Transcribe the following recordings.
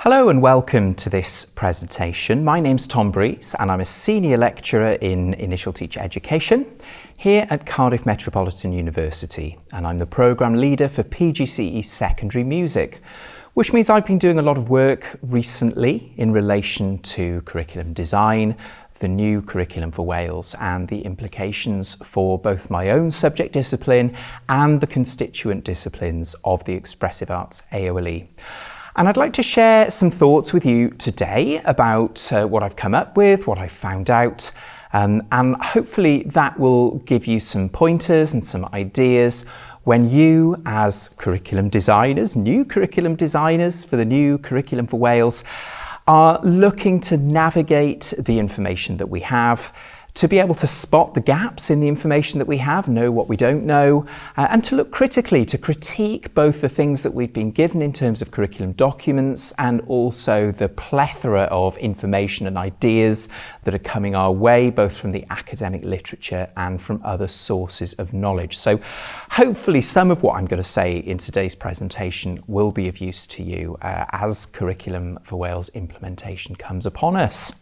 Hello and welcome to this presentation. My name's Tom Breeze and I'm a Senior Lecturer in Initial Teacher Education here at Cardiff Metropolitan University, and I'm the Programme Leader for PGCE Secondary Music, which means I've been doing a lot of work recently in relation to curriculum design, the new curriculum for Wales, and the implications for both my own subject discipline and the constituent disciplines of the Expressive Arts AOLE. And I'd like to share some thoughts with you today about what I've come up with, what I've found out, and hopefully that will give you some pointers and some ideas when you, as curriculum designers, new curriculum designers for the new curriculum for Wales, are looking to navigate the information that we have, to be able to spot the gaps in the information that we have, know what we don't know, and to look critically, to critique both the things that we've been given in terms of curriculum documents and also the plethora of information and ideas that are coming our way, both from the academic literature and from other sources of knowledge. So hopefully some of what I'm going to say in today's presentation will be of use to you as Curriculum for Wales implementation comes upon us.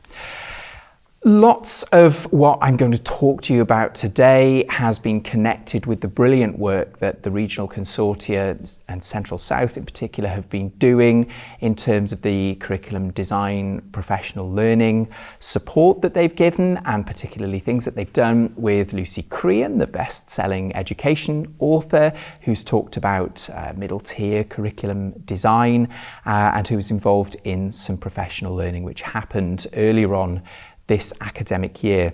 Lots of what I'm going to talk to you about today has been connected with the brilliant work that the regional consortia and Central South in particular have been doing in terms of the curriculum design professional learning support that they've given, and particularly things that they've done with Lucy Crean, the best-selling education author who's talked about middle tier curriculum design and who was involved in some professional learning which happened earlier on this academic year.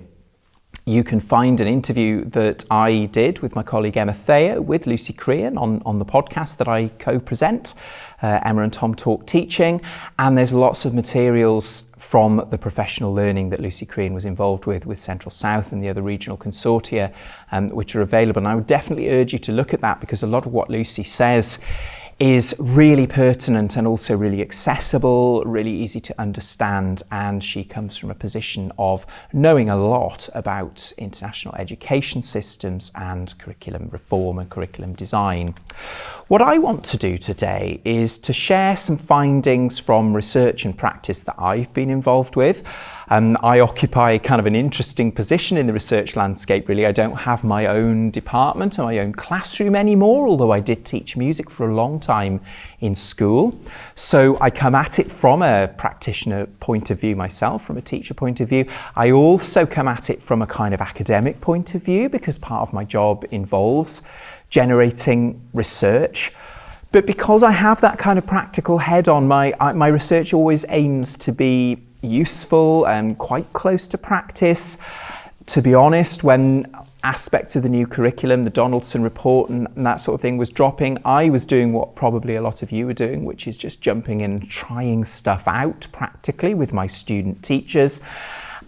You can find an interview that I did with my colleague Emma Thayer with Lucy Crean on the podcast that I co-present, Emma and Tom Talk Teaching, and there's lots of materials from the professional learning that Lucy Crean was involved with Central South and the other regional consortia, which are available. And I would definitely urge you to look at that, because a lot of what Lucy says is really pertinent and also really accessible, really easy to understand, and she comes from a position of knowing a lot about international education systems and curriculum reform and curriculum design. What I want to do today is to share some findings from research and practice that I've been involved with. I occupy kind of an interesting position in the research landscape, really. I don't have my own department or my own classroom anymore, although I did teach music for a long time in school. So I come at it from a practitioner point of view myself, from a teacher point of view. I also come at it from a kind of academic point of view, because part of my job involves generating research. But because I have that kind of practical head on, my research always aims to be useful and quite close to practice. To be honest, when aspects of the new curriculum, the Donaldson report and that sort of thing was dropping, I was doing what probably a lot of you are doing, which is just jumping in and trying stuff out practically with my student teachers.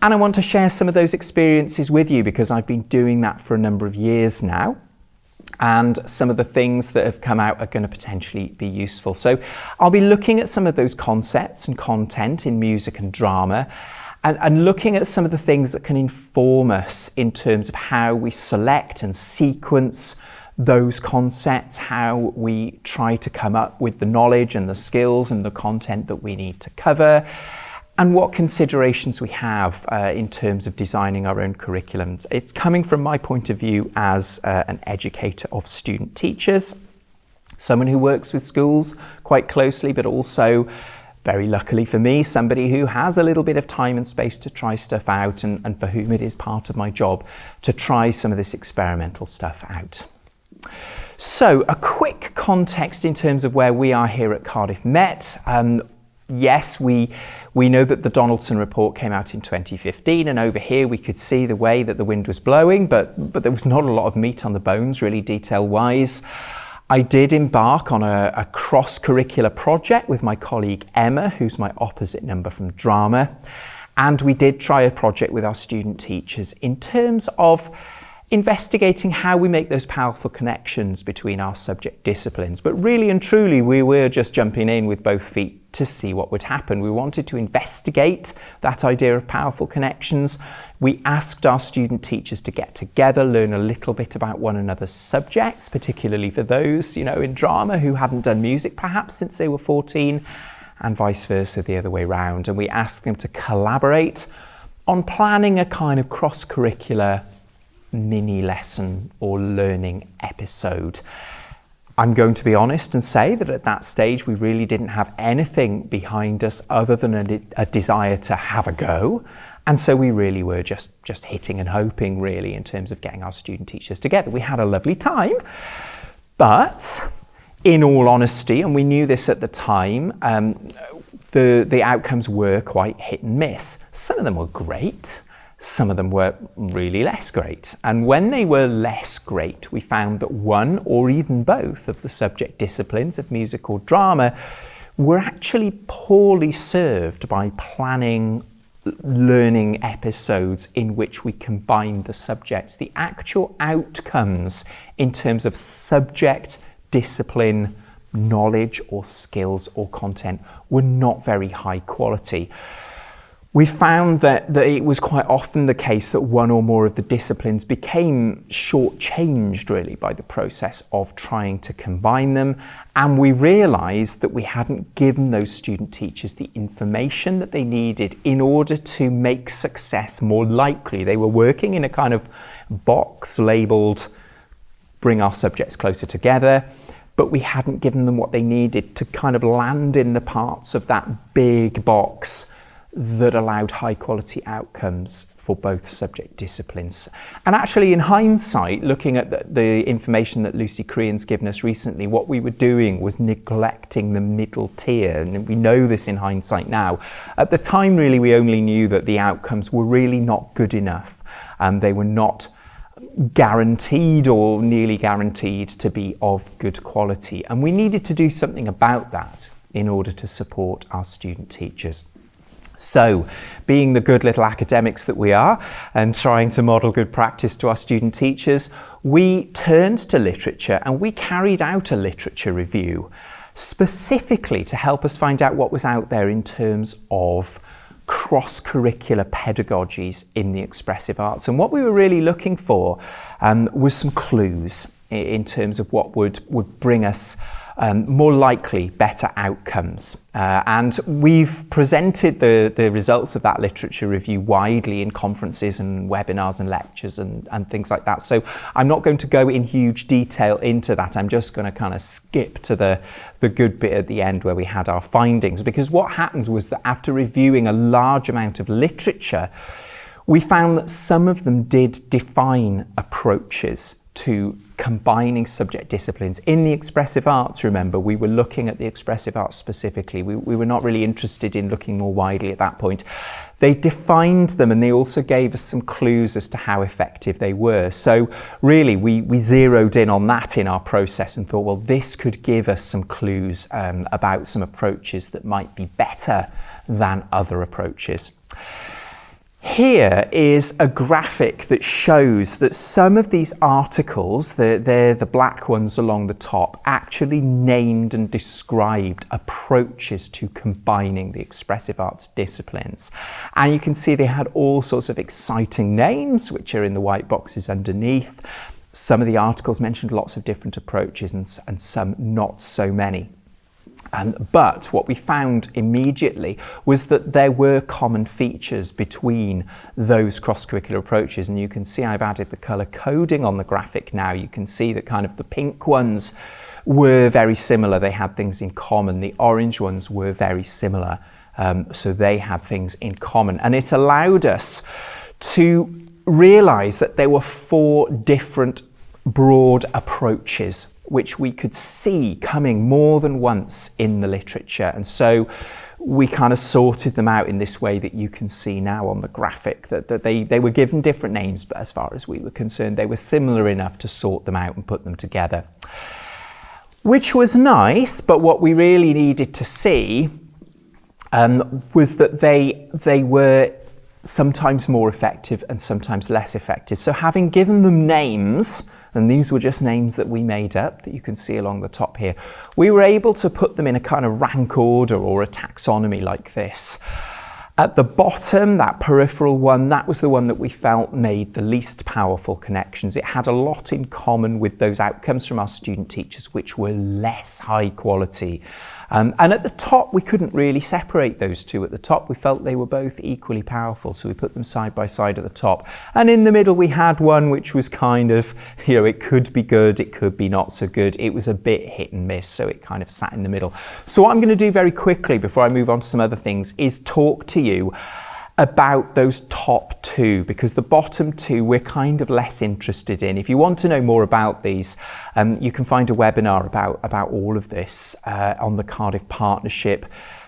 And I want to share some of those experiences with you, because I've been doing that for a number of years now. And some of the things that have come out are going to potentially be useful. So I'll be looking at some of those concepts and content in music and drama, and looking at some of the things that can inform us in terms of how we select and sequence those concepts, how we try to come up with the knowledge and the skills and the content that we need to cover, and what considerations we have in terms of designing our own curriculums. It's coming from my point of view as an educator of student teachers, someone who works with schools quite closely, but also, very luckily for me, somebody who has a little bit of time and space to try stuff out, and for whom it is part of my job to try some of this experimental stuff out. So a quick context in terms of where we are here at Cardiff Met. Yes, we know that the Donaldson report came out in 2015, and over here we could see the way that the wind was blowing, but there was not a lot of meat on the bones, really, detail-wise. I did embark on a cross-curricular project with my colleague Emma, who's my opposite number from drama, and we did try a project with our student teachers in terms of investigating how we make those powerful connections between our subject disciplines. But really and truly, we were just jumping in with both feet to see what would happen. We wanted to investigate that idea of powerful connections. We asked our student teachers to get together, learn a little bit about one another's subjects, particularly for those, in drama who hadn't done music perhaps since they were 14, and vice versa the other way round. And we asked them to collaborate on planning a kind of cross-curricular mini lesson or learning episode. I'm going to be honest and say that at that stage we really didn't have anything behind us other than a desire to have a go. And so we really were just hitting and hoping really in terms of getting our student teachers together. We had a lovely time, but in all honesty, and we knew this at the time, the outcomes were quite hit and miss. Some of them were great. Some of them were really less great. And when they were less great, we found that one or even both of the subject disciplines of music or drama were actually poorly served by planning learning episodes in which we combined the subjects. The actual outcomes in terms of subject, discipline, knowledge or skills or content were not very high quality. We found that it was quite often the case that one or more of the disciplines became shortchanged really by the process of trying to combine them. And we realised that we hadn't given those student teachers the information that they needed in order to make success more likely. They were working in a kind of box labelled bring our subjects closer together, but we hadn't given them what they needed to kind of land in the parts of that big box that allowed high quality outcomes for both subject disciplines. And actually in hindsight, looking at the information that Lucy Crean's given us recently, what we were doing was neglecting the middle tier. And we know this in hindsight now. At the time really we only knew that the outcomes were really not good enough and they were not guaranteed or nearly guaranteed to be of good quality. And we needed to do something about that in order to support our student teachers. So, being the good little academics that we are and trying to model good practice to our student teachers, we turned to literature and we carried out a literature review specifically to help us find out what was out there in terms of cross-curricular pedagogies in the expressive arts. And what we were really looking for was some clues in terms of what would bring us more likely better outcomes. And we've presented the results of that literature review widely in conferences and webinars and lectures and things like that. So I'm not going to go in huge detail into that. I'm just going to kind of skip to the good bit at the end where we had our findings, because what happened was that after reviewing a large amount of literature, we found that some of them did define approaches to combining subject disciplines. In the expressive arts, remember, we were looking at the expressive arts specifically. We were not really interested in looking more widely at that point. They defined them and they also gave us some clues as to how effective they were. So really, we zeroed in on that in our process and thought, well, this could give us some clues about some approaches that might be better than other approaches. Here is a graphic that shows that some of these articles, they're the black ones along the top, actually named and described approaches to combining the expressive arts disciplines. And you can see they had all sorts of exciting names, which are in the white boxes underneath. Some of the articles mentioned lots of different approaches and some not so many. But what we found immediately was that there were common features between those cross-curricular approaches. And you can see I've added the colour coding on the graphic now. You can see that kind of the pink ones were very similar. They had things in common. The orange ones were very similar. So they had things in common. And it allowed us to realise that there were 4 different broad approaches which we could see coming more than once in the literature. And so we kind of sorted them out in this way that you can see now on the graphic, that they were given different names, but as far as we were concerned, they were similar enough to sort them out and put them together. Which was nice, but what we really needed to see was that they were sometimes more effective and sometimes less effective. So having given them names, and these were just names that we made up that you can see along the top here, we were able to put them in a kind of rank order or a taxonomy like this. At the bottom, that peripheral one, that was the one that we felt made the least powerful connections. It had a lot in common with those outcomes from our student teachers, which were less high quality. And at the top, we couldn't really separate those two. At the top, we felt they were both equally powerful, so we put them side by side at the top. And in the middle, we had one which was kind of, it could be good, it could be not so good. It was a bit hit and miss, so it kind of sat in the middle. So what I'm going to do very quickly before I move on to some other things is talk to you about those top two, because the bottom two we're kind of less interested in. If you want to know more about these, you can find a webinar about all of this on the Cardiff Partnership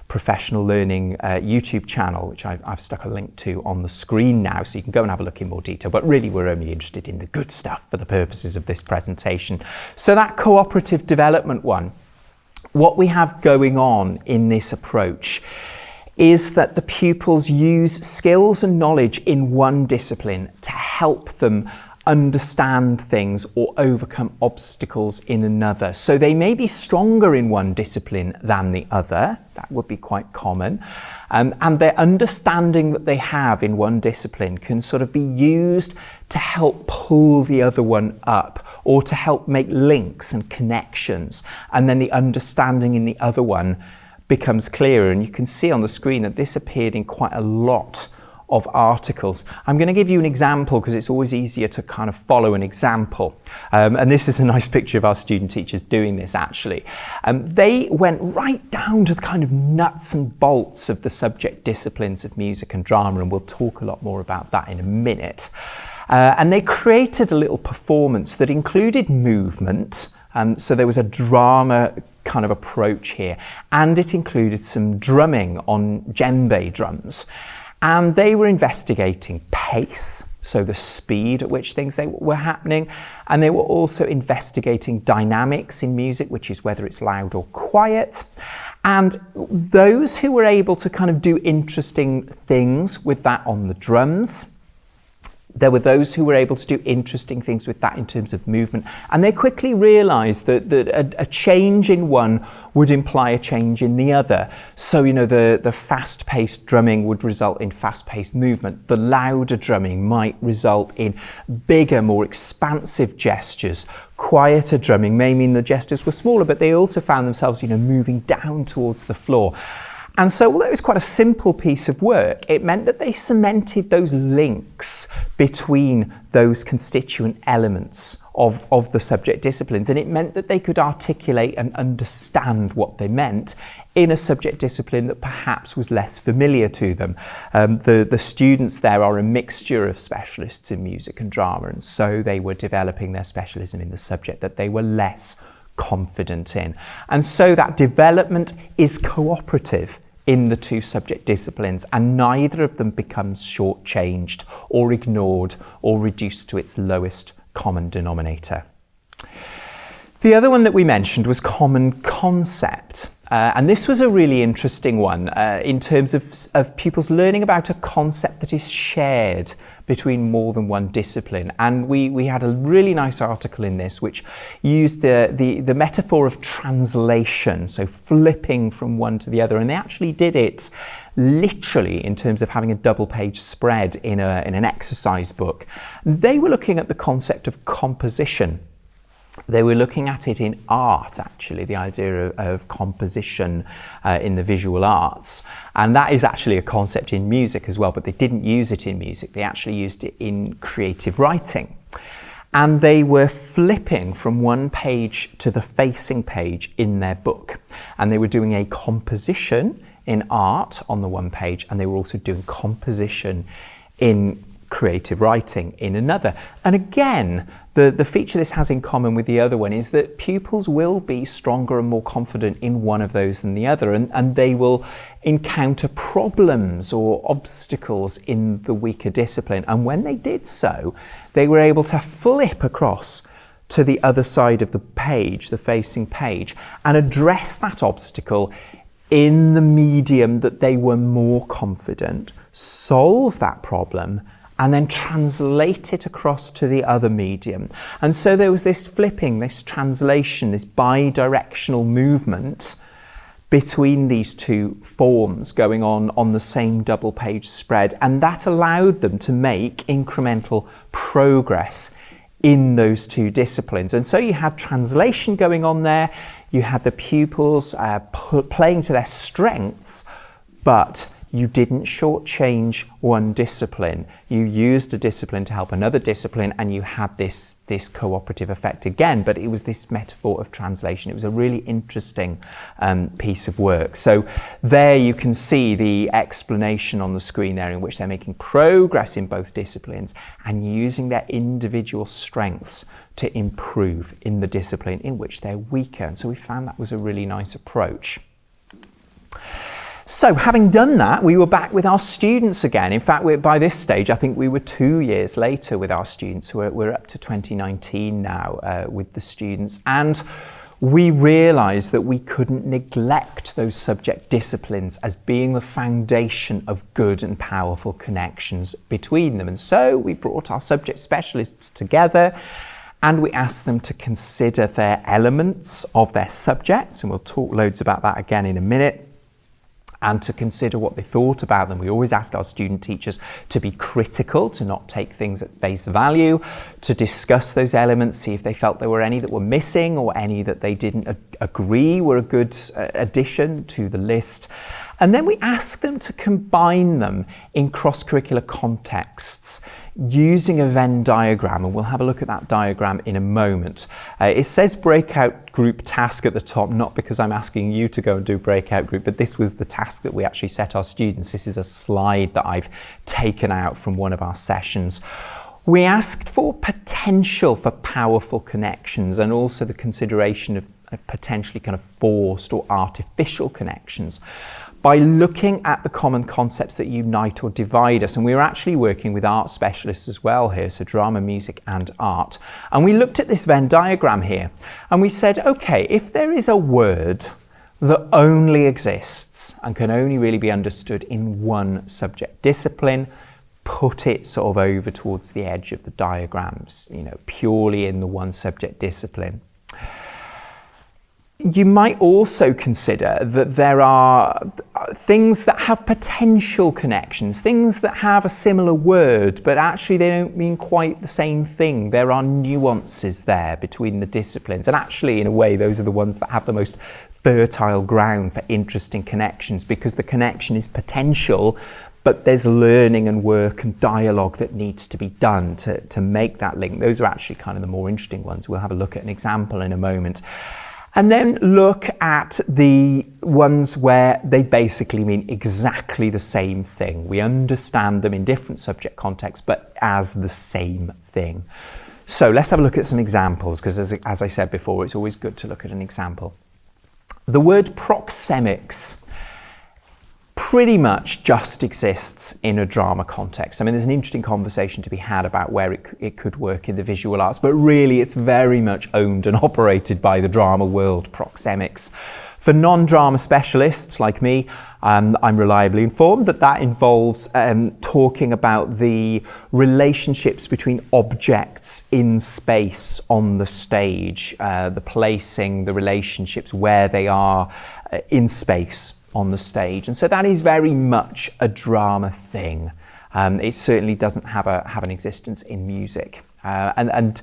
Professional Learning YouTube channel, which I've stuck a link to on the screen now, so you can go and have a look in more detail. But really, we're only interested in the good stuff for the purposes of this presentation. So that cooperative development one, what we have going on in this approach is that the pupils use skills and knowledge in one discipline to help them understand things or overcome obstacles in another. So they may be stronger in one discipline than the other. That would be quite common. And their understanding that they have in one discipline can sort of be used to help pull the other one up, or to help make links and connections. And then the understanding in the other one becomes clearer. And you can see on the screen that this appeared in quite a lot of articles. I'm going to give you an example because it's always easier to kind of follow an example. And this is a nice picture of our student teachers doing this actually. They went right down to the kind of nuts and bolts of the subject disciplines of music and drama, and we'll talk a lot more about that in a minute. And they created a little performance that included movement. So there was a drama kind of approach here, and it included some drumming on djembe drums. And they were investigating pace, so the speed at which things were happening, and they were also investigating dynamics in music, which is whether it's loud or quiet. And those who were able to kind of do interesting things with that on the drums, there were those who were able to do interesting things with that in terms of movement. And they quickly realized that a change in one would imply a change in the other. So, the fast-paced drumming would result in fast-paced movement. The louder drumming might result in bigger, more expansive gestures. Quieter drumming may mean the gestures were smaller, but they also found themselves, moving down towards the floor. And so, although it was quite a simple piece of work, it meant that they cemented those links between those constituent elements of the subject disciplines. And it meant that they could articulate and understand what they meant in a subject discipline that perhaps was less familiar to them. The students there are a mixture of specialists in music and drama, and so they were developing their specialism in the subject that they were less confident in. And so that development is cooperative in the two subject disciplines, and neither of them becomes shortchanged or ignored or reduced to its lowest common denominator. The other one that we mentioned was common concept. And this was a really interesting one in terms of pupils learning about a concept that is shared between more than one discipline. And we had a really nice article in this which used the metaphor of translation, so flipping from one to the other. And they actually did it literally in terms of having a double page spread in an exercise book. They were looking at the concept of composition. They were looking at it in art, actually, the idea of composition in the visual arts. And that is actually a concept in music as well, but they didn't use it in music. They actually used it in creative writing. And they were flipping from one page to the facing page in their book. And they were doing a composition in art on the one page, and they were also doing composition in creative writing in another. And again, the feature this has in common with the other one is that pupils will be stronger and more confident in one of those than the other, and they will encounter problems or obstacles in the weaker discipline. And when they did so, they were able to flip across to the other side of the page, the facing page, and address that obstacle in the medium that they were more confident, solve that problem, and then translate it across to the other medium. And so there was this flipping, this translation, this bi-directional movement between these two forms going on the same double page spread. And that allowed them to make incremental progress in those two disciplines. And so you had translation going on there, You had the pupils playing to their strengths, but you didn't shortchange one discipline. You used a discipline to help another discipline, and you had this cooperative effect again, but it was this metaphor of translation. It was a really interesting piece of work. So there you can see the explanation on the screen there, in which they're making progress in both disciplines and using their individual strengths to improve in the discipline in which they're weaker. And so we found that was a really nice approach. So having done that, we were back with our students again. In fact, by this stage, I think we were 2 years later with our students. We're up to 2019 now with the students. And we realised that we couldn't neglect those subject disciplines as being the foundation of good and powerful connections between them. And so we brought our subject specialists together, and we asked them to consider their elements of their subjects, and we'll talk loads about that again in a minute, and to consider what they thought about them. We always ask our student teachers to be critical, to not take things at face value, to discuss those elements, see if they felt there were any that were missing or any that they didn't agree were a good addition to the list. And then we ask them to combine them in cross-curricular contexts using a Venn diagram, and we'll have a look at that diagram in a moment. It says breakout group task at the top, not because I'm asking you to go and do breakout group, but this was the task that we actually set our students. This is a slide that I've taken out from one of our sessions. We asked for potential for powerful connections, and also the consideration of potentially kind of forced or artificial connections, by looking at the common concepts that unite or divide us. And we were actually working with art specialists as well here, so drama, music and art. And we looked at this Venn diagram here, and we said, okay, if there is a word that only exists and can only really be understood in one subject discipline, put it sort of over towards the edge of the diagrams, purely in the one subject discipline. You might also consider that there are things that have potential connections, things that have a similar word, but actually they don't mean quite the same thing. There are nuances there between the disciplines. And actually, in a way, those are the ones that have the most fertile ground for interesting connections, because the connection is potential, but there's learning and work and dialogue that needs to be done to make that link. Those are actually kind of the more interesting ones. We'll have a look at an example in a moment. And then look at the ones where they basically mean exactly the same thing. We understand them in different subject contexts, but as the same thing. So let's have a look at some examples, because as I said before, it's always good to look at an example. The word proxemics pretty much just exists in a drama context. I mean, there's an interesting conversation to be had about where it could work in the visual arts, but really it's very much owned and operated by the drama world, proxemics. For non-drama specialists like me, I'm reliably informed that involves talking about the relationships between objects in space on the stage, the placing, the relationships, where they are in space on the stage. And so that is very much a drama thing. It certainly doesn't have an existence in music. And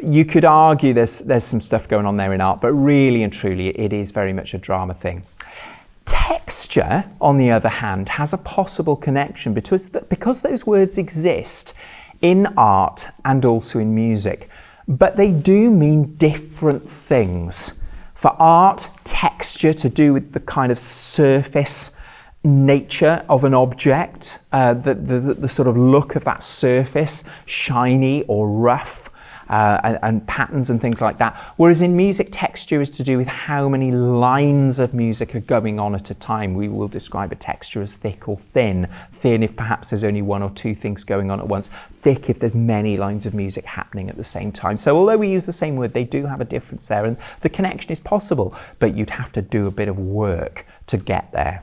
you could argue there's some stuff going on there in art, but really and truly it is very much a drama thing. Texture, on the other hand, has a possible connection because those words exist in art and also in music, but they do mean different things. For art, texture to do with the kind of surface nature of an object, the sort of look of that surface, shiny or rough, and patterns and things like that. Whereas in music, texture is to do with how many lines of music are going on at a time. We will describe a texture as thick or thin. Thin if perhaps there's only one or two things going on at once. Thick if there's many lines of music happening at the same time. So although we use the same word, they do have a difference there, and the connection is possible, but you'd have to do a bit of work to get there.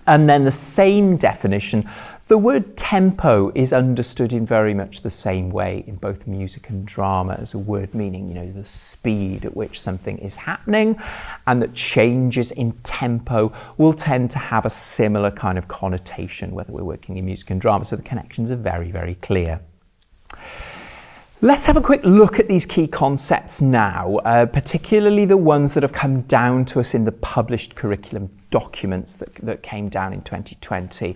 And then the same definition, the word tempo is understood in very much the same way in both music and drama as a word meaning, the speed at which something is happening, and that changes in tempo will tend to have a similar kind of connotation whether we're working in music and drama. So the connections are very, very clear. Let's have a quick look at these key concepts now, particularly the ones that have come down to us in the published curriculum documents that came down in 2020.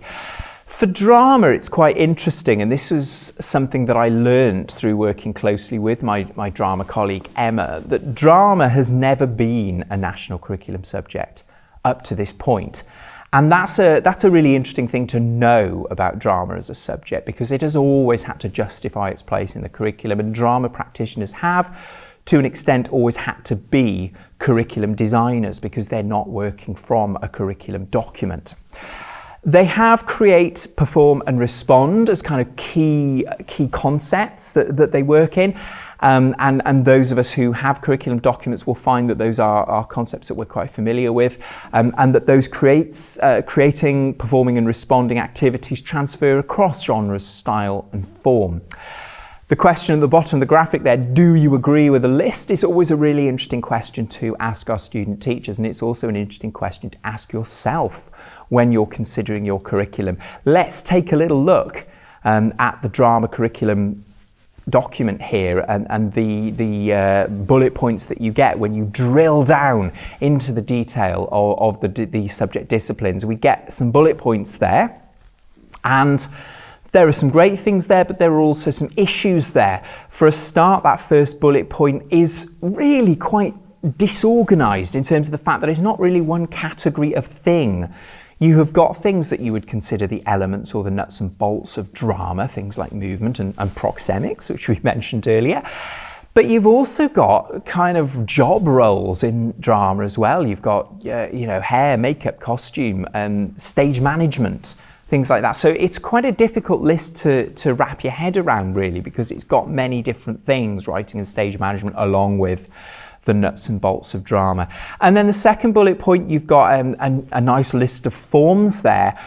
For drama, it's quite interesting, and this was something that I learned through working closely with my drama colleague Emma, that drama has never been a national curriculum subject up to this point. And that's a really interesting thing to know about drama as a subject, because it has always had to justify its place in the curriculum, and drama practitioners have, to an extent, always had to be curriculum designers because they're not working from a curriculum document. They have create, perform and respond as kind of key concepts that they work in. And those of us who have curriculum documents will find that those are concepts that we're quite familiar with, and that those creating, performing and responding activities transfer across genres, style and form. The question at the bottom of the graphic there, do you agree with the list, is always a really interesting question to ask our student teachers, and it's also an interesting question to ask yourself when you're considering your curriculum. Let's take a little look at the drama curriculum document here and the bullet points that you get when you drill down into the detail of the subject disciplines. We get some bullet points there, and there are some great things there, but there are also some issues there. For a start, that first bullet point is really quite disorganized in terms of the fact that it's not really one category of thing. You have got things that you would consider the elements or the nuts and bolts of drama, things like movement and proxemics, which we mentioned earlier. But you've also got kind of job roles in drama as well. You've got, hair, makeup, costume, and stage management, things like that. So it's quite a difficult list to wrap your head around, really, because it's got many different things, writing and stage management, along with the nuts and bolts of drama. And then the second bullet point, you've got a nice list of forms there,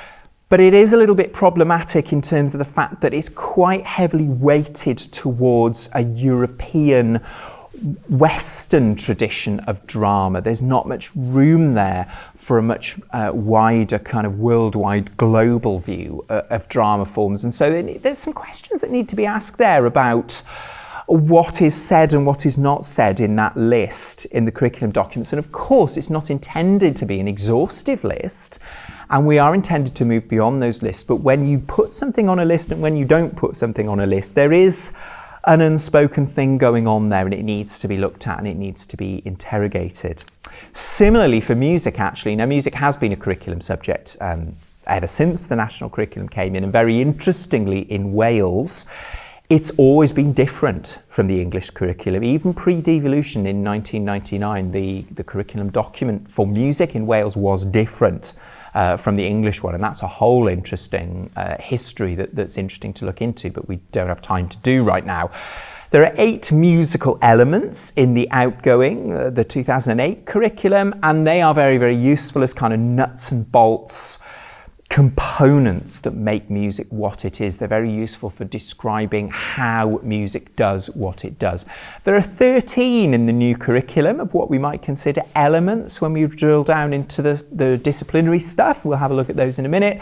but it is a little bit problematic in terms of the fact that it's quite heavily weighted towards a European Western tradition of drama. There's not much room there for a much wider kind of worldwide global view of drama forms. And so there's some questions that need to be asked there about what is said and what is not said in that list in the curriculum documents. And of course, it's not intended to be an exhaustive list, and we are intended to move beyond those lists. But when you put something on a list and when you don't put something on a list, there is an unspoken thing going on there, and it needs to be looked at and it needs to be interrogated. Similarly for music, actually. Now, music has been a curriculum subject ever since the national curriculum came in, and very interestingly in Wales, it's always been different from the English curriculum. Even pre-devolution in 1999, the curriculum document for music in Wales was different from the English one, and that's a whole interesting history that's interesting to look into, but we don't have time to do right now. There are 8 musical elements in the outgoing, the 2008 curriculum, and they are very, very useful as kind of nuts and bolts components that make music what it is. They're very useful for describing how music does what it does. There are 13 in the new curriculum of what we might consider elements when we drill down into the disciplinary stuff. We'll have a look at those in a minute.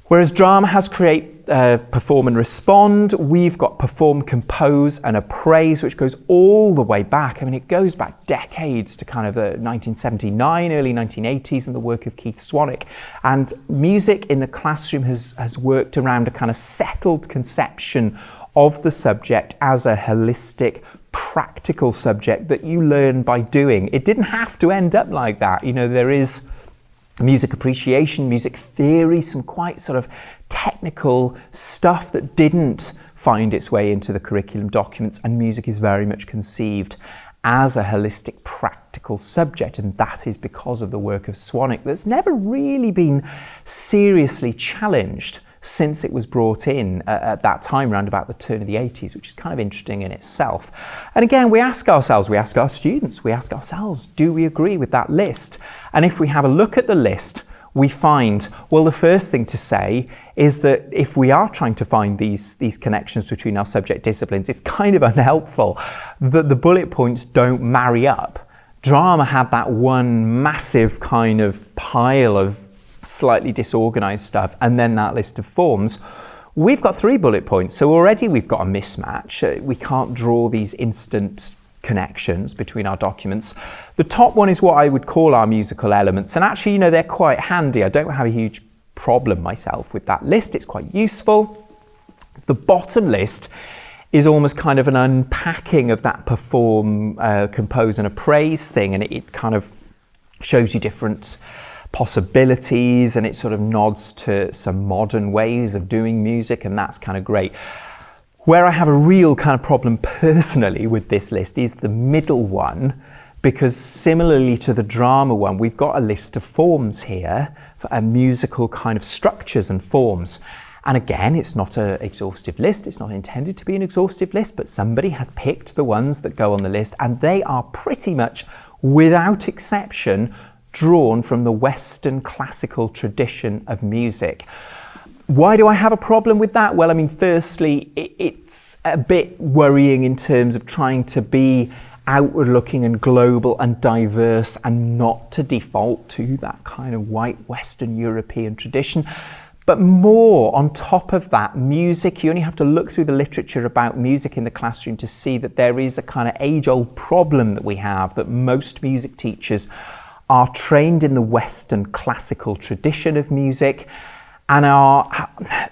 Whereas drama has create, perform and respond, we've got perform, compose and appraise, which goes all the way back. I mean, it goes back decades to kind of 1979, early 1980s, and the work of Keith Swanwick. And music in the classroom has worked around a kind of settled conception of the subject as a holistic, practical subject that you learn by doing. It didn't have to end up like that. You know, there is music appreciation, music theory, some quite sort of technical stuff that didn't find its way into the curriculum documents, and music is very much conceived as a holistic, practical subject, and that is because of the work of Swanwick that's never really been seriously challenged since it was brought in at that time, around about the turn of the 80s, which is kind of interesting in itself. And again, we ask ourselves, we ask our students, we ask ourselves, do we agree with that list? And if we have a look at the list, we find, well, the first thing to say is that if we are trying to find these connections between our subject disciplines, it's kind of unhelpful that the bullet points don't marry up. Drama had that one massive kind of pile of slightly disorganized stuff, and then that list of forms, We've got 3 bullet points, so already we've got a mismatch. We can't draw these instant connections between our documents. The top one is what I would call our musical elements, and actually, they're quite handy. I don't have a huge problem myself with that list. It's quite useful. The bottom list is almost kind of an unpacking of that perform, compose and appraise thing, and it kind of shows you different possibilities, and it sort of nods to some modern ways of doing music, and that's kind of great. Where I have a real kind of problem personally with this list is the middle one, because similarly to the drama one, we've got a list of forms here, for musical kind of structures and forms. And again, it's not an exhaustive list. It's not intended to be an exhaustive list, but somebody has picked the ones that go on the list, and they are pretty much, without exception, drawn from the Western classical tradition of music. Why do I have a problem with that? Well, I mean, firstly, it's a bit worrying in terms of trying to be outward looking and global and diverse and not to default to that kind of white Western European tradition. But more on top of that, music, you only have to look through the literature about music in the classroom to see that there is a kind of age-old problem that we have, that most music teachers are trained in the Western classical tradition of music, and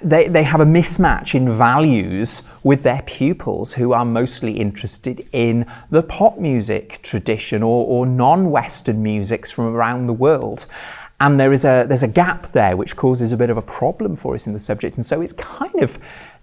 they have a mismatch in values with their pupils who are mostly interested in the pop music tradition or non-Western musics from around the world. And there's a gap there which causes a bit of a problem for us in the subject. And so it's kind of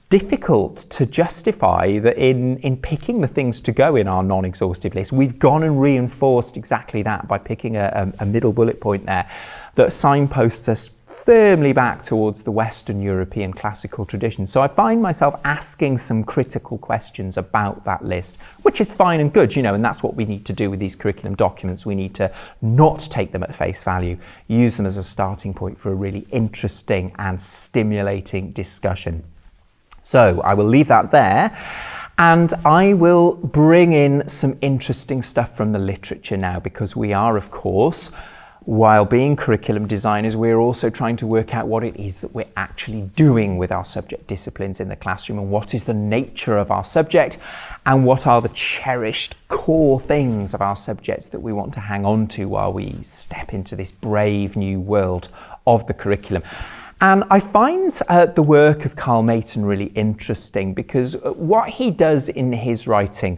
difficult to justify that in picking the things to go in our non-exhaustive list. We've gone and reinforced exactly that by picking a middle bullet point there that signposts us firmly back towards the Western European classical tradition. So I find myself asking some critical questions about that list, which is fine and good, and that's what we need to do with these curriculum documents. We need to not take them at face value, use them as a starting point for a really interesting and stimulating discussion. So I will leave that there, and I will bring in some interesting stuff from the literature now, because we are, of course, while being curriculum designers, we're also trying to work out what it is that we're actually doing with our subject disciplines in the classroom, and what is the nature of our subject, and what are the cherished core things of our subjects that we want to hang on to while we step into this brave new world of the curriculum. And I find the work of Carl Mayton really interesting, because what he does in his writing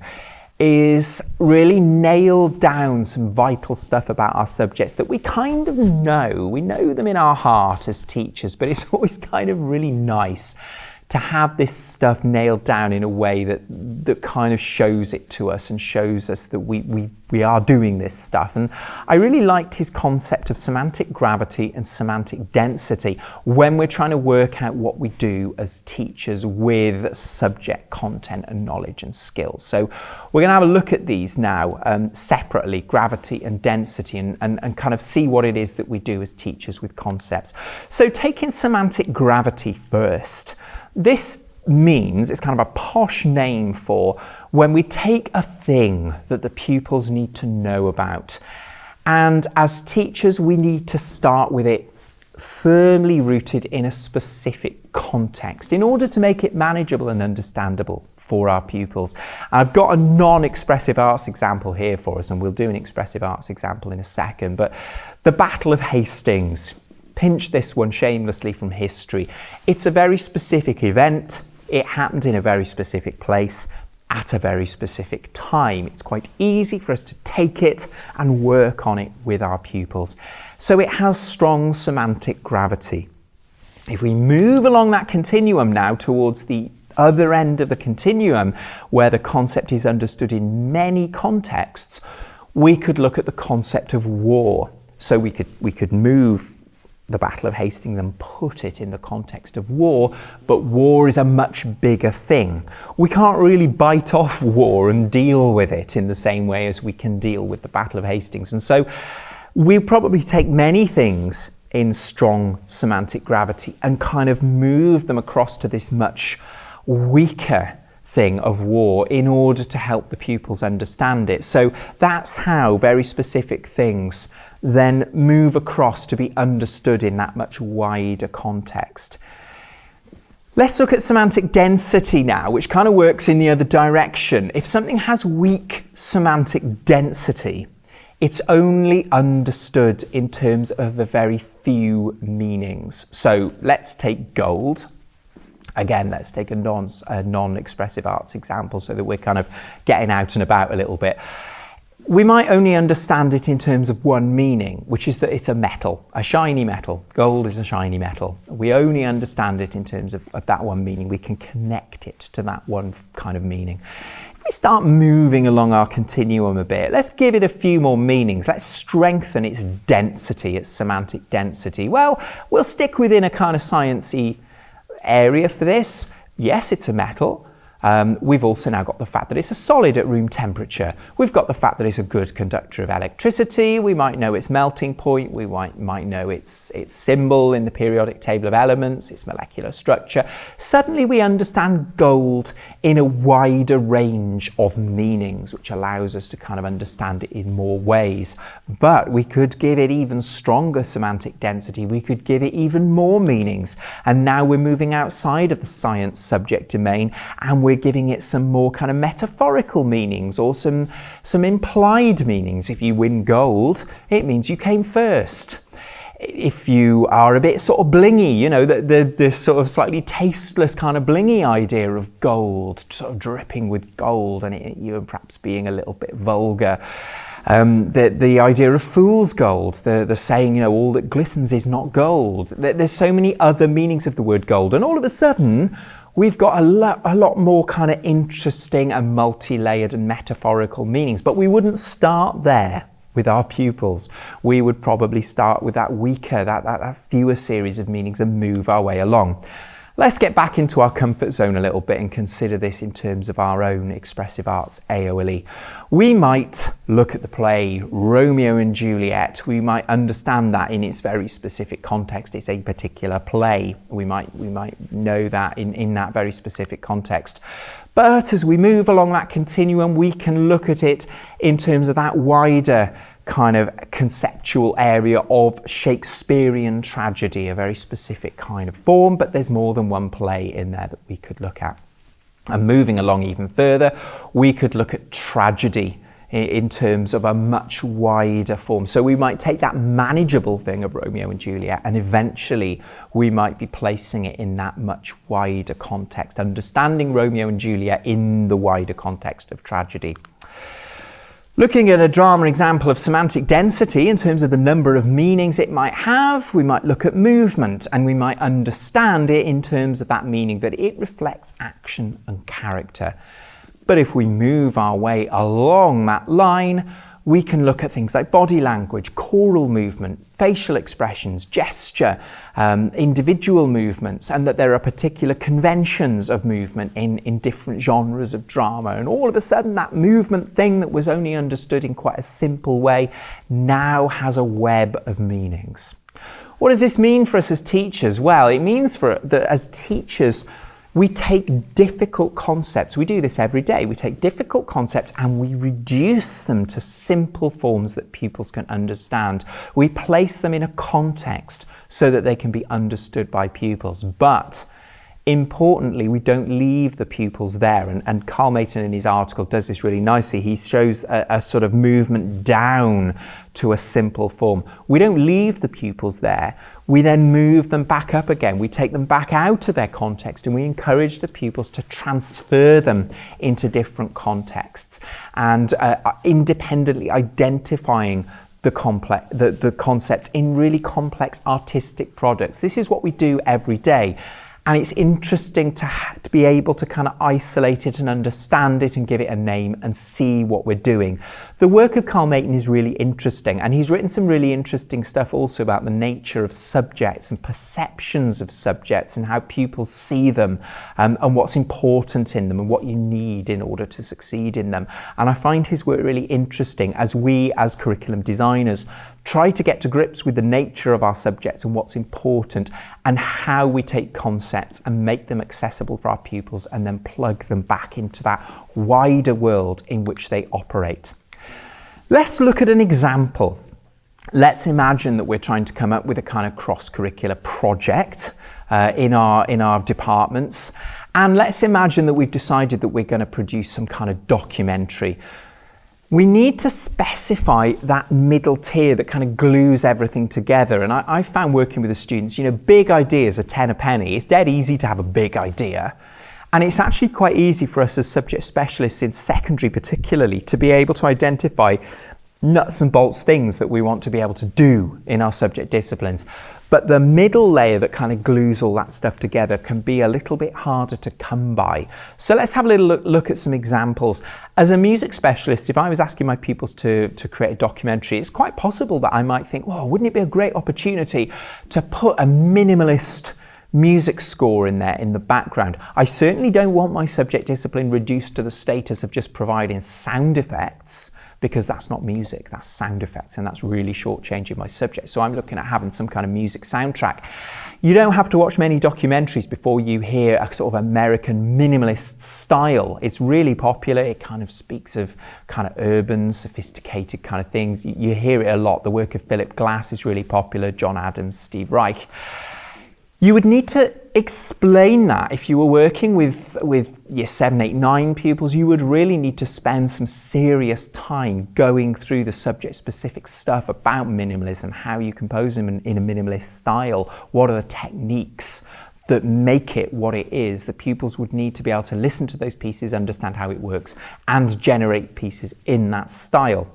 is really nail down some vital stuff about our subjects that we kind of know. We know them in our heart as teachers, but it's always kind of really nice to have this stuff nailed down in a way that kind of shows it to us and shows us that we are doing this stuff. And I really liked his concept of semantic gravity and semantic density when we're trying to work out what we do as teachers with subject content and knowledge and skills. So we're going to have a look at these now separately, gravity and density, and kind of see what it is that we do as teachers with concepts. So taking semantic gravity first, this means, it's kind of a posh name for when we take a thing that the pupils need to know about, and as teachers we need to start with it firmly rooted in a specific context in order to make it manageable and understandable for our pupils. I've got a non-expressive arts example here for us, and we'll do an expressive arts example in a second, but the Battle of Hastings. Pinch this one shamelessly from history. It's a very specific event. It happened in a very specific place at a very specific time. It's quite easy for us to take it and work on it with our pupils. So it has strong semantic gravity. If we move along that continuum now towards the other end of the continuum, where the concept is understood in many contexts, we could look at the concept of war. So we could move the Battle of Hastings and put it in the context of war, but war is a much bigger thing. We can't really bite off war and deal with it in the same way as we can deal with the Battle of Hastings. And so we'll probably take many things in strong semantic gravity and kind of move them across to this much weaker thing of war in order to help the pupils understand it. So that's how very specific things then move across to be understood in that much wider context. Let's look at semantic density now, which kind of works in the other direction. If something has weak semantic density, it's only understood in terms of a very few meanings. So let's take gold. Again, let's take a non-expressive arts example so that we're kind of getting out and about a little bit. We might only understand it in terms of one meaning, which is that it's a metal, a shiny metal. Gold is a shiny metal. We only understand it in terms of that one meaning. We can connect it to that one kind of meaning. If we start moving along our continuum a bit, let's give it a few more meanings. Let's strengthen its density, its semantic density. Well, we'll stick within a kind of sciencey area for this. Yes, it's a metal. We've also now got the fact that it's a solid at room temperature. We've got the fact that it's a good conductor of electricity. We might know its melting point. We might know its symbol in the periodic table of elements, its molecular structure. Suddenly we understand gold in a wider range of meanings, which allows us to kind of understand it in more ways. But we could give it even stronger semantic density. We could give it even more meanings. And now we're moving outside of the science subject domain, and we're giving it some more kind of metaphorical meanings or some implied meanings. If you win gold, it means you came first. If you are a bit sort of blingy, you know, the sort of slightly tasteless kind of blingy idea of gold, sort of dripping with gold, and you perhaps being a little bit vulgar. The idea of fool's gold, the saying, you know, all that glistens is not gold. There's so many other meanings of the word gold, and all of a sudden, we've got a lot more kind of interesting and multi-layered and metaphorical meanings. But we wouldn't start there with our pupils. We would probably start with that weaker, that fewer series of meanings and move our way along. Let's get back into our comfort zone a little bit and consider this in terms of our own expressive arts AOLE. We might look at the play Romeo and Juliet. We might understand that in its very specific context. It's a particular play. We might know that in that very specific context. But as we move along that continuum, we can look at it in terms of that wider kind of conceptual area of Shakespearean tragedy, a very specific kind of form, but there's more than one play in there that we could look at. And moving along even further, we could look at tragedy in terms of a much wider form. So we might take that manageable thing of Romeo and Juliet, and eventually we might be placing it in that much wider context, understanding Romeo and Juliet in the wider context of tragedy. Looking at a drama example of semantic density in terms of the number of meanings it might have, we might look at movement, and we might understand it in terms of that meaning that it reflects action and character. But if we move our way along that line, we can look at things like body language, choral movement, facial expressions, gesture, individual movements, and that there are particular conventions of movement in different genres of drama. And all of a sudden, that movement thing that was only understood in quite a simple way now has a web of meanings. What does this mean for us as teachers? Well, it means that as teachers, we take difficult concepts. We do this every day. We take difficult concepts and we reduce them to simple forms that pupils can understand. We place them in a context so that they can be understood by pupils. But importantly, we don't leave the pupils there. And Carl Mayton in his article does this really nicely. He shows a sort of movement down to a simple form. We don't leave the pupils there. We then move them back up again. We take them back out of their context and we encourage the pupils to transfer them into different contexts and independently identifying the concepts in really complex artistic products. This is what we do every day. And it's interesting to be able to kind of isolate it and understand it and give it a name and see what we're doing. The work of Carl Mayton is really interesting, and he's written some really interesting stuff also about the nature of subjects and perceptions of subjects and how pupils see them and what's important in them and what you need in order to succeed in them. And I find his work really interesting as we, as curriculum designers, try to get to grips with the nature of our subjects and what's important and how we take concepts and make them accessible for our pupils and then plug them back into that wider world in which they operate. Let's look at an example let's imagine that we're trying to come up with a kind of cross-curricular project in our departments. And let's imagine that we've decided that we're going to produce some kind of documentary. We need to specify that middle tier that kind of glues everything together. And I found working with the students, big ideas are 10 a penny. It's dead easy to have a big idea. And it's actually quite easy for us as subject specialists in secondary particularly to be able to identify nuts and bolts things that we want to be able to do in our subject disciplines. But the middle layer that kind of glues all that stuff together can be a little bit harder to come by. So let's have a little look at some examples. As a music specialist, if I was asking my pupils to create a documentary, it's quite possible that I might think, well, wouldn't it be a great opportunity to put a minimalist music score in there in the background? I certainly don't want my subject discipline reduced to the status of just providing sound effects, because that's not music, that's sound effects, and that's really shortchanging my subject. So I'm looking at having some kind of music soundtrack. You don't have to watch many documentaries before you hear a sort of American minimalist style. It's really popular. It kind of speaks of kind of urban, sophisticated kind of things. You hear it a lot. The work of Philip Glass is really popular, John Adams, Steve Reich. You would need to explain that. If you were working with year 7, 8, 9 pupils, you would really need to spend some serious time going through the subject-specific stuff about minimalism, how you compose them in a minimalist style, what are the techniques that make it what it is. The pupils would need to be able to listen to those pieces, understand how it works, and generate pieces in that style.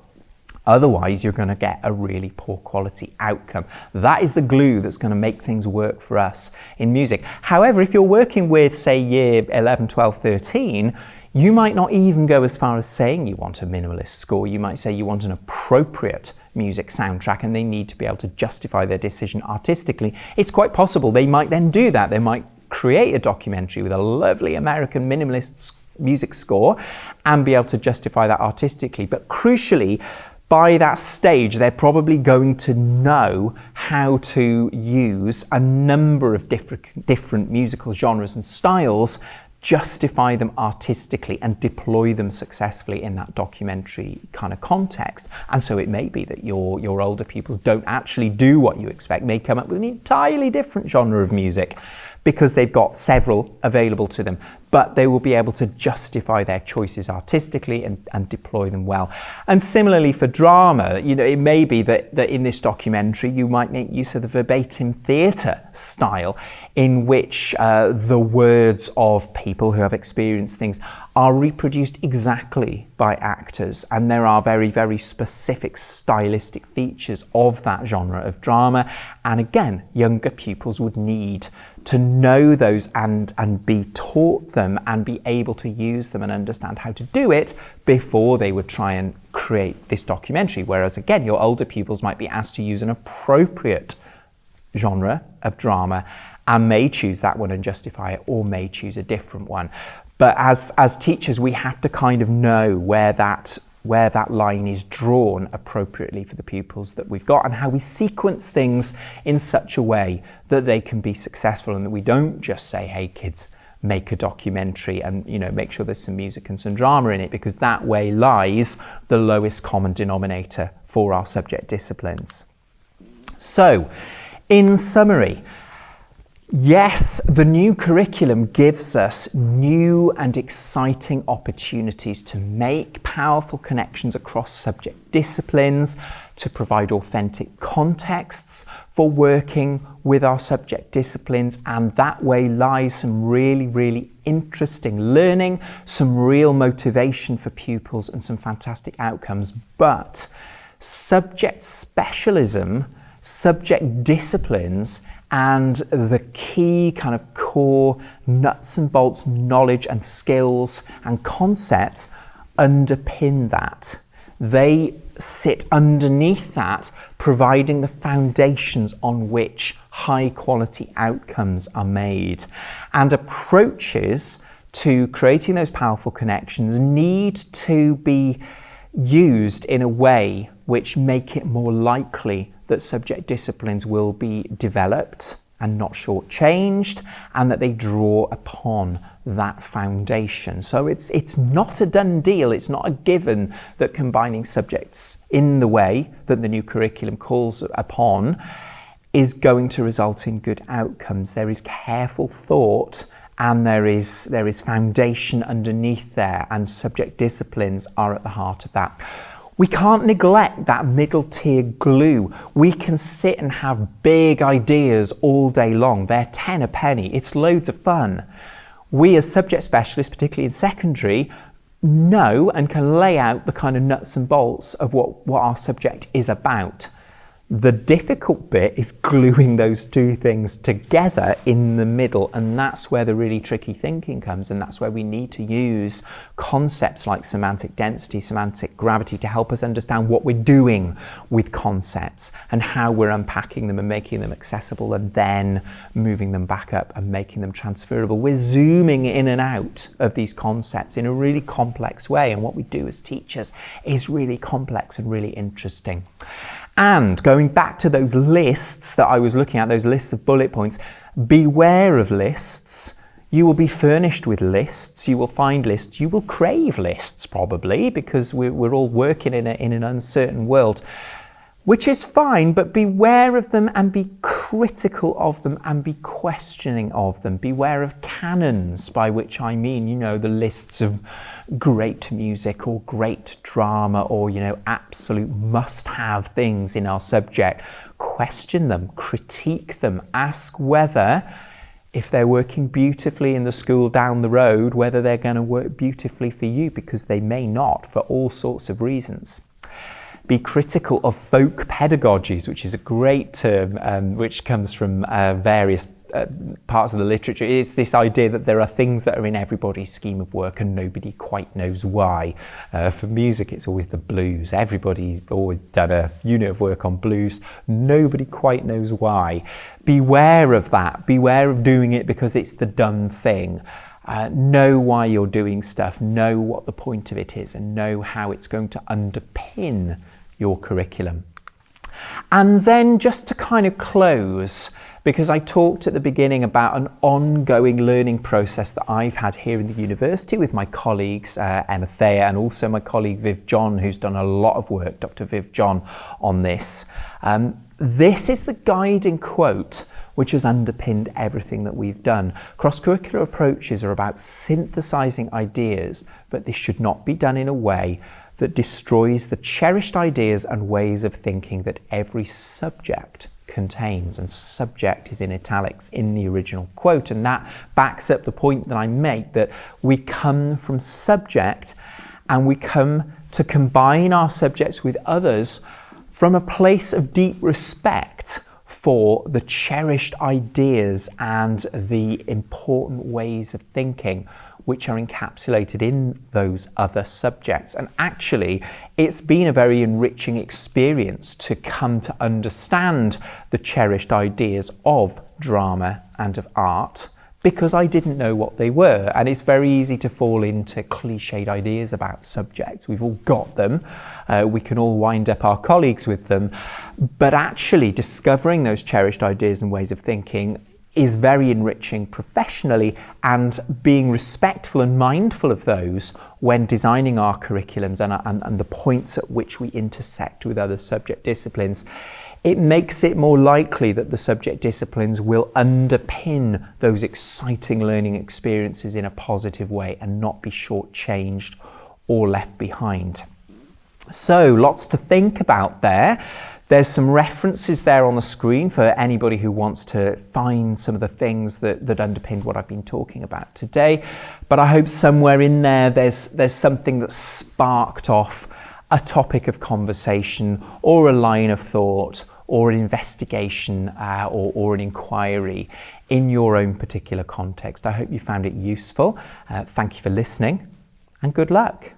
Otherwise, you're going to get a really poor quality outcome. That is the glue that's going to make things work for us in music. However, if you're working with, say, year 11, 12, 13, you might not even go as far as saying you want a minimalist score. You might say you want an appropriate music soundtrack, and they need to be able to justify their decision artistically. It's quite possible they might then do that. They might create a documentary with a lovely American minimalist music score and be able to justify that artistically. But crucially, by that stage, they're probably going to know how to use a number of different musical genres and styles, justify them artistically, and deploy them successfully in that documentary kind of context. And so it may be that your older pupils don't actually do what you expect, may come up with an entirely different genre of music because they've got several available to them, but they will be able to justify their choices artistically and deploy them well. And similarly for drama, it may be that in this documentary you might make use of the verbatim theatre style, in which the words of people who have experienced things are reproduced exactly by actors, and there are very, very specific stylistic features of that genre of drama. And again, younger pupils would need to know those and be taught them and be able to use them and understand how to do it before they would try and create this documentary. Whereas again, your older pupils might be asked to use an appropriate genre of drama and may choose that one and justify it, or may choose a different one. But as teachers, we have to kind of know where that line is drawn appropriately for the pupils that we've got, and how we sequence things in such a way that they can be successful, and that we don't just say, hey kids, make a documentary and make sure there's some music and some drama in it, because that way lies the lowest common denominator for our subject disciplines. So, in summary, yes, the new curriculum gives us new and exciting opportunities to make powerful connections across subject disciplines, to provide authentic contexts for working with our subject disciplines, and that way lies some really, really interesting learning, some real motivation for pupils, and some fantastic outcomes. But subject specialism, subject disciplines, and the key kind of core nuts and bolts knowledge and skills and concepts underpin that. They sit underneath that, providing the foundations on which high quality outcomes are made. And approaches to creating those powerful connections need to be used in a way which make it more likely that subject disciplines will be developed and not shortchanged, and that they draw upon that foundation. So it's not a done deal. It's not a given that combining subjects in the way that the new curriculum calls upon is going to result in good outcomes. There is careful thought, and there is foundation underneath there, and subject disciplines are at the heart of that. We can't neglect that middle tier glue. We can sit and have big ideas all day long. They're 10 a penny. It's loads of fun. We as subject specialists, particularly in secondary, know and can lay out the kind of nuts and bolts of what our subject is about. The difficult bit is gluing those two things together in the middle, and that's where the really tricky thinking comes, and that's where we need to use concepts like semantic density, semantic gravity to help us understand what we're doing with concepts and how we're unpacking them and making them accessible and then moving them back up and making them transferable. We're zooming in and out of these concepts in a really complex way, and what we do as teachers is really complex and really interesting. And going back to those lists that I was looking at, those lists of bullet points, beware of lists. You will be furnished with lists, you will find lists, you will crave lists probably, because we're all working in an uncertain world, which is fine, but beware of them and be critical of them and be questioning of them. Beware of canons, by which I mean, the lists of great music or great drama or, absolute must-have things in our subject. Question them, critique them, ask whether, if they're working beautifully in the school down the road, whether they're going to work beautifully for you, because they may not for all sorts of reasons. Be critical of folk pedagogies, which is a great term which comes from various parts of the literature. It's this idea that there are things that are in everybody's scheme of work and nobody quite knows why. For music, it's always the blues. Everybody's always done a unit of work on blues. Nobody quite knows why. Beware of that. Beware of doing it because it's the done thing. Know why you're doing stuff, know what the point of it is, and know how it's going to underpin your curriculum. And then just to kind of close, because I talked at the beginning about an ongoing learning process that I've had here in the university with my colleagues, Emma Thayer, and also my colleague Viv John, who's done a lot of work, Dr. Viv John, on this. This is the guiding quote which has underpinned everything that we've done. Cross-curricular approaches are about synthesizing ideas, but this should not be done in a way that destroys the cherished ideas and ways of thinking that every subject contains, and subject is in italics in the original quote, and that backs up the point that I make, that we come from subject and we come to combine our subjects with others from a place of deep respect for the cherished ideas and the important ways of thinking which are encapsulated in those other subjects. And actually, it's been a very enriching experience to come to understand the cherished ideas of drama and of art, because I didn't know what they were. And it's very easy to fall into cliched ideas about subjects. We've all got them. We can all wind up our colleagues with them. But actually discovering those cherished ideas and ways of thinking is very enriching professionally, and being respectful and mindful of those when designing our curriculums and the points at which we intersect with other subject disciplines, it makes it more likely that the subject disciplines will underpin those exciting learning experiences in a positive way and not be shortchanged or left behind. So lots to think about there. There's some references there on the screen for anybody who wants to find some of the things that underpinned what I've been talking about today. But I hope somewhere in there there's something that sparked off a topic of conversation or a line of thought or an investigation or an inquiry in your own particular context. I hope you found it useful. Thank you for listening, and good luck.